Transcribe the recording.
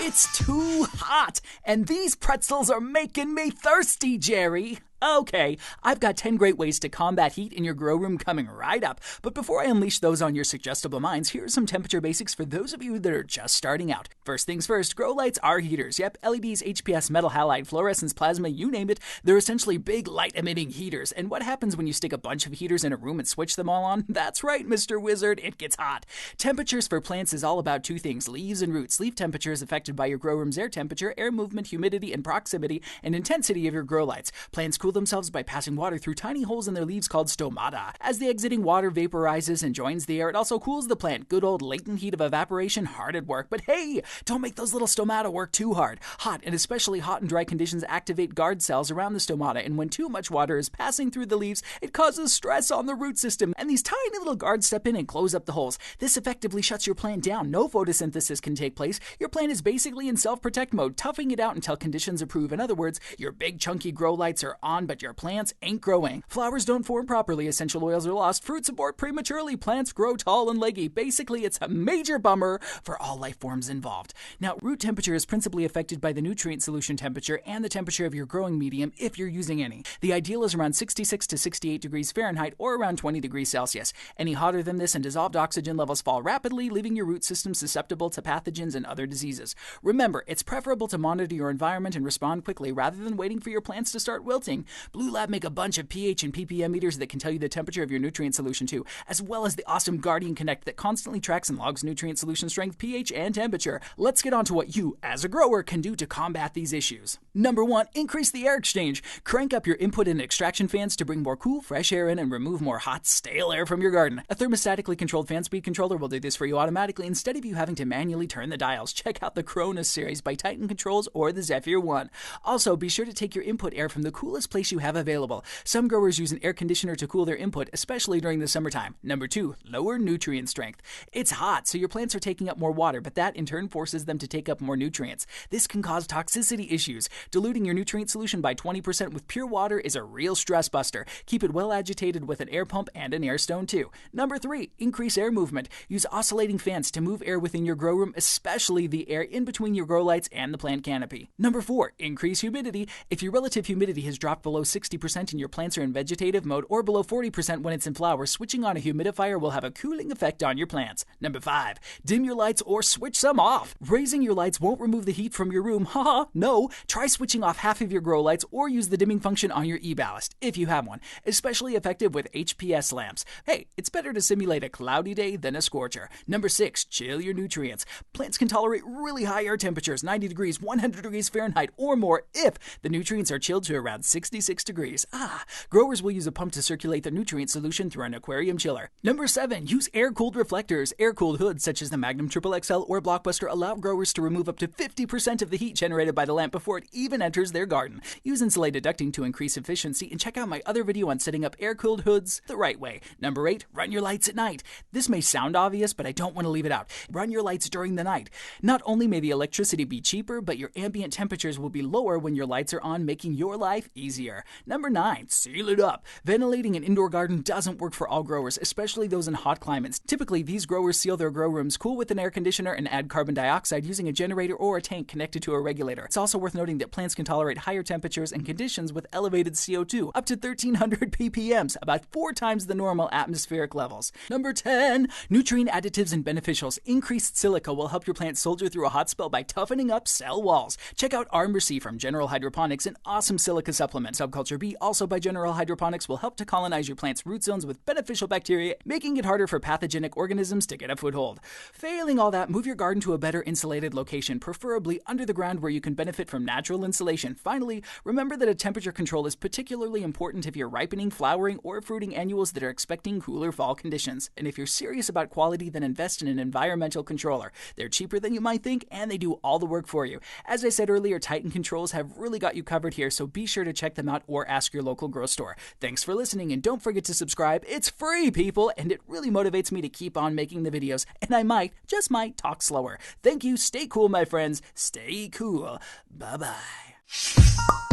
It's too hot, and these pretzels are making me thirsty, Jerry. Okay, I've got 10 great ways to combat heat in your grow room coming right up. But before I unleash those on your suggestible minds, here are some temperature basics for those of you that are just starting out. First things first, grow lights are heaters. Yep, LEDs, HPS, metal halide, fluorescence, plasma, you name it. They're essentially big light-emitting heaters. And what happens when you stick a bunch of heaters in a room and switch them all on? That's right, Mr. Wizard, it gets hot. Temperatures for plants is all about two things, leaves and roots. Leaf temperature is affected by your grow room's air temperature, air movement, humidity, and proximity, and intensity of your grow lights. Plants cool themselves by passing water through tiny holes in their leaves called stomata. As the exiting water vaporizes and joins the air, it also cools the plant. Good old latent heat of evaporation, hard at work. But hey, don't make those little stomata work too hard. Hot and especially hot and dry conditions activate guard cells around the stomata, and when too much water is passing through the leaves, it causes stress on the root system, and these tiny little guards step in and close up the holes. This effectively shuts your plant down. No photosynthesis can take place. Your plant is basically in self-protect mode, toughing it out until conditions improve. In other words, your big chunky grow lights are on, but your plants ain't growing. Flowers don't form properly, essential oils are lost, fruits abort prematurely, plants grow tall and leggy. Basically, it's a major bummer for all life forms involved. Now, root temperature is principally affected by the nutrient solution temperature and the temperature of your growing medium if you're using any. The ideal is around 66 to 68 degrees Fahrenheit or around 20 degrees Celsius. Any hotter than this and dissolved oxygen levels fall rapidly, leaving your root system susceptible to pathogens and other diseases. Remember, it's preferable to monitor your environment and respond quickly rather than waiting for your plants to start wilting. Blue Lab make a bunch of pH and ppm meters that can tell you the temperature of your nutrient solution too, as well as the awesome Guardian Connect that constantly tracks and logs nutrient solution strength, pH, and temperature. Let's get on to what you, as a grower, can do to combat these issues. Number 1, increase the air exchange. Crank up your input and extraction fans to bring more cool, fresh air in and remove more hot, stale air from your garden. A thermostatically controlled fan speed controller will do this for you automatically instead of you having to manually turn the dials. Check out the Cronus series by Titan Controls or the Zephyr 1. Also, be sure to take your input air from the coolest place you have available. Some growers use an air conditioner to cool their input, especially during the summertime. Number 2, lower nutrient strength. It's hot, so your plants are taking up more water, but that in turn forces them to take up more nutrients. This can cause toxicity issues. Diluting your nutrient solution by 20% with pure water is a real stress buster. Keep it well agitated with an air pump and an air stone too. Number 3, increase air movement. Use oscillating fans to move air within your grow room, especially the air in between your grow lights and the plant canopy. Number 4, increase humidity. If your relative humidity has dropped below 60% and your plants are in vegetative mode or below 40% when it's in flower, switching on a humidifier will have a cooling effect on your plants. Number 5, dim your lights or switch some off. Raising your lights won't remove the heat from your room. Haha, no. Try switching off half of your grow lights or use the dimming function on your e-ballast, if you have one. Especially effective with HPS lamps. Hey, it's better to simulate a cloudy day than a scorcher. Number 6, chill your nutrients. Plants can tolerate really high air temperatures, 90 degrees, 100 degrees Fahrenheit or more if the nutrients are chilled to around 66 degrees. Growers will use a pump to circulate the nutrient solution through an aquarium chiller. Number 7, use air-cooled reflectors. Air-cooled hoods such as the Magnum Triple XL or Blockbuster allow growers to remove up to 50% of the heat generated by the lamp before it even enters their garden. Use insulated ducting to increase efficiency and check out my other video on setting up air-cooled hoods the right way. Number 8, run your lights at night. This may sound obvious, but I don't want to leave it out. Run your lights during the night. Not only may the electricity be cheaper, but your ambient temperatures will be lower when your lights are on, making your life easier. Number 9, seal it up. Ventilating an indoor garden doesn't work for all growers, especially those in hot climates. Typically, these growers seal their grow rooms cool with an air conditioner and add carbon dioxide using a generator or a tank connected to a regulator. It's also worth noting that plants can tolerate higher temperatures and conditions with elevated CO2, up to 1300 ppms, about 4 times the normal atmospheric levels. Number 10, nutrient additives and beneficials. Increased silica will help your plant soldier through a hot spell by toughening up cell walls. Check out Armor C from General Hydroponics, an awesome silica supplement. Subculture B, also by General Hydroponics, will help to colonize your plant's root zones with beneficial bacteria, making it harder for pathogenic organisms to get a foothold. Failing all that, move your garden to a better insulated location, preferably under the ground where you can benefit from natural insulation. Finally, remember that a temperature control is particularly important if you're ripening, flowering, or fruiting annuals that are expecting cooler fall conditions. And if you're serious about quality, then invest in an environmental controller. They're cheaper than you might think, and they do all the work for you. As I said earlier, Titan Controls have really got you covered here, so be sure to check them out or ask your local grocery store. Thanks for listening, and don't forget to subscribe. It's free, people, and it really motivates me to keep on making the videos, and I might, just might, talk slower. Thank you. Stay cool, my friends. Stay cool. Bye-bye.